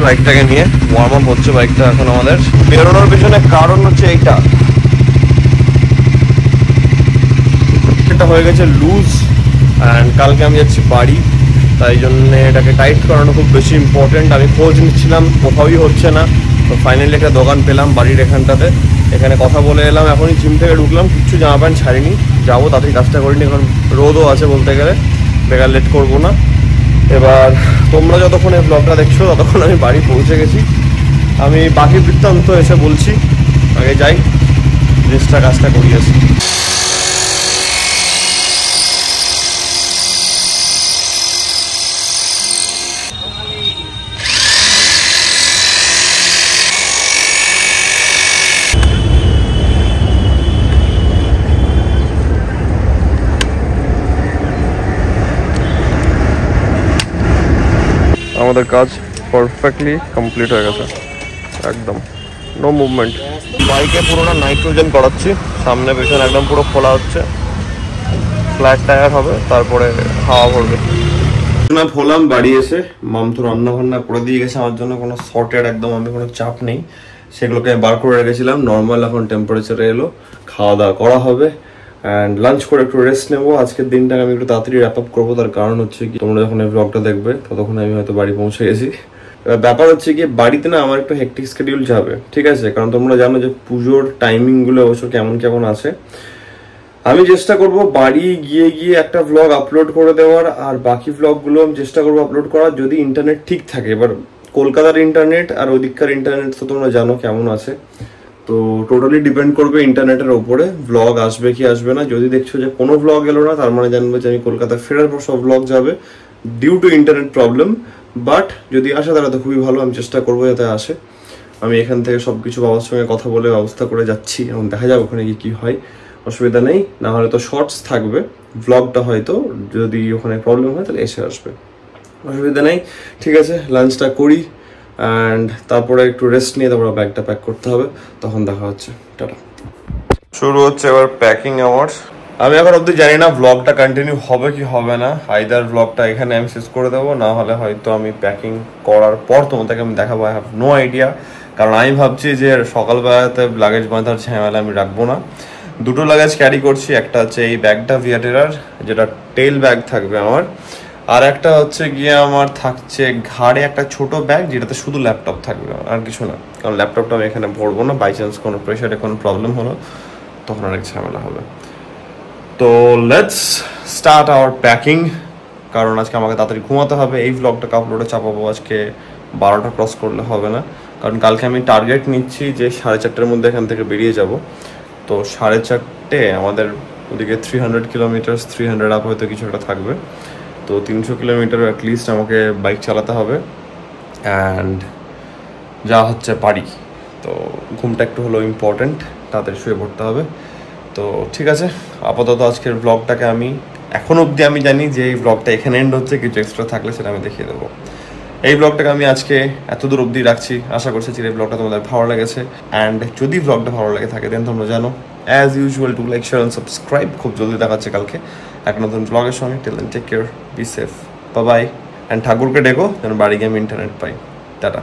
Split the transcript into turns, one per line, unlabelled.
বাইকটাকে নিয়ে warm up হচ্ছে বাইকটা এখন আমাদের। বেরোনোর পিছনে কারণ হচ্ছে এইটা, এটা হয়ে গেছে লুজ অ্যান্ড কালকে আমি যাচ্ছি বাড়ি, তাই জন্য এটাকে টাইট করানো খুব বেশি ইম্পর্টেন্ট। আমি খোঁজ নিচ্ছিলাম, কোথাওই হচ্ছে না, তো ফাইনালি একটা দোকান পেলাম বাড়ির এখানটাতে, এখানে কথা বলে এলাম। এখনই জিম থেকে ঢুকলাম, কিচ্ছু জামা প্যান্ট ছাড়িনি, যাবো তাড়াতাড়ি কাজটা করিনি, এখন রোদও আছে বলতে গেলে, বেকার লেট করবো না। এবার তোমরা যতক্ষণ এই ব্লগটা দেখছো ততক্ষণ আমি বাড়ি পৌঁছে গেছি। আমি বাকি বৃত্তান্ত এসে বলছি, আগে যাই জিনিসটা কাজটা করিয়েছি। আমাদের কাজ পারফেক্টলি কমপ্লিট হয়ে গেছে, একদম নো মুভমেন্ট। বাইকে পুরোটা নাইট্রোজেন করাচ্ছি, সামনে পেছনে একদম পুরো খোলা হচ্ছে, ফ্ল্যাট টায়ার হবে, তারপরে হাওয়া ভরবে। হলাম বাড়ি এসে, মাম তো রান্না বান্না করে দিয়ে গেছে আমার জন্য, কোনো সর্টেড একদম, আমি কোনো চাপ নেই, সেগুলোকে আমি বার করে রেখেছিলাম। নর্মাল এখন টেম্পারেচারে এলো, খাওয়া দাওয়া করা হবে অ্যান্ড লাঞ্চ করে একটু রেস্ট নেবো। আজকের দিনটাকে আমি একটু তাড়াতাড়ি র্যাপ আপ করবো, তার কারণ হচ্ছে কি তোমরা যখন এই ব্লগটা দেখবে ততক্ষণ আমি হয়তো বাড়ি পৌঁছে গেছি। ব্যাপার হচ্ছে কি বাড়িতে না আমার একটু হেক্টিক স্কেডিউল যাবে, ঠিক আছে, কারণ তোমরা জানো যে পুজোর টাইমিংগুলো অবশ্য কেমন কেমন আছে। আমি চেষ্টা করব বাড়ি গিয়ে একটা ভ্লগ আপলোড করে দেওয়ার, আর বাকি ভ্লগগুলো আমি চেষ্টা করবো আপলোড করার যদি ইন্টারনেট ঠিক থাকে। এবার কলকাতার ইন্টারনেট আর ওদিককার ইন্টারনেট তো তোমরা জানো কেমন আছে, তো টোটালি ডিপেন্ড করবে ইন্টারনেটের ওপরে ভ্লগ আসবে কি আসবে না। যদি দেখছো যে কোনো ভ্লগ এলো না, তার মানে জানবে যে আমি কলকাতা ফেরার পর সব ভ্লগ যাবে due to internet problem. But যদি আসে তাহলে তো খুবই ভালো, আমি চেষ্টা করবো যাতে আসে। আমি এখান থেকে সবকিছু বাবার সঙ্গে কথা বলে ব্যবস্থা করে যাচ্ছি, এবং দেখা যাবে ওখানে গিয়ে কি হয়, অসুবিধা নেই। না হলে তো শর্টস থাকবে, ভ্লগটা হয়তো যদি ওখানে প্রবলেম হয় তাহলে এসে আসবে, অসুবিধা নেই। ঠিক আছে, লাঞ্চটা করি অ্যান্ড তারপরে একটু রেস্ট নিয়ে তারপরে ব্যাগটা প্যাক করতে হবে, তখন দেখা হচ্ছে। টাটা। শুরু হচ্ছে এবার প্যাকিং আওয়ার্স। আমি এখন অবধি জানি না ব্লগটা কন্টিনিউ হবে কি হবে না, আইদার ব্লগটা এখানে আমি শেষ করে দেবো, না হলে হয়তো আমি প্যাকিং করার পর তোমাদেরকে আমি দেখাবো। আই হ্যাভ নো আইডিয়া, কারণ আমি ভাবছি যে সকালবেলাতে লাগেজ বাঁধার ঝামেলা আমি রাখবো না। দুটো লাগেজ ক্যারি করছি, একটা হচ্ছে এই ব্যাগটা ভিয়াটেরার, যেটা টেল ব্যাগ থাকবে আমার, আর একটা হচ্ছে গিয়ে আমার থাকছে ঘাড়ে একটা ছোট ব্যাগ, যেটাতে শুধু ল্যাপটপ থাকবে, আর কিছু না, কারণ ল্যাপটপটা আমি এখানে ভরবো না, বাই চান্স কোনো প্রেশারে কোনো প্রবলেম হলো তখন অনেক ঝামেলা হবে। তো লেটস স্টার্ট আওয়ার প্যাকিং, কারণ আজকে আমাকে তাড়াতাড়ি ঘুমাতে হবে। এই ব্লগটাকে আপলোডে চাপাবো আজকে 12টা ক্রস করলে হবে না, কারণ কালকে আমি টার্গেট নিচ্ছি যে 4:30টার মধ্যে এখান থেকে বেরিয়ে যাব। তো 4:30 আমাদের ওদিকে 300 কিলোমিটার, 300 আপ হয়তো কিছু একটা থাকবে, তো 300 কিলোমিটার অ্যাটলিস্ট আমাকে বাইক চালাতে হবে অ্যান্ড যা হচ্ছে পারি। তো ঘুমটা একটু হলো ইম্পর্টেন্ট, তাড়াতাড়ি শুয়ে পড়তে হবে। তো ঠিক আছে, আপাতত আজকের ব্লগটাকে আমি এখন অবধি আমি জানি যে এই ব্লগটা এখানে এন্ড হচ্ছে, কিছু এক্সট্রা থাকলে সেটা আমি দেখিয়ে দেবো। এই ব্লগটাকে আমি আজকে এত দূর অবধি রাখছি, আশা করছি যে এই ব্লগটা তোমাদের ভালো লেগেছে। অ্যান্ড যদি ব্লগটা ভালো লেগে থাকে দেন তোমরা জানো as usual to like, share and subscribe. খুব জলদি দেখাচ্ছে কালকে এক নতুন ব্লগের সঙ্গে। Till then take care, be safe, bye bye. And ঠাকুরকে ডেকো যেন বাড়ি গিয়ে আমি ইন্টারনেট পাই। টাটা।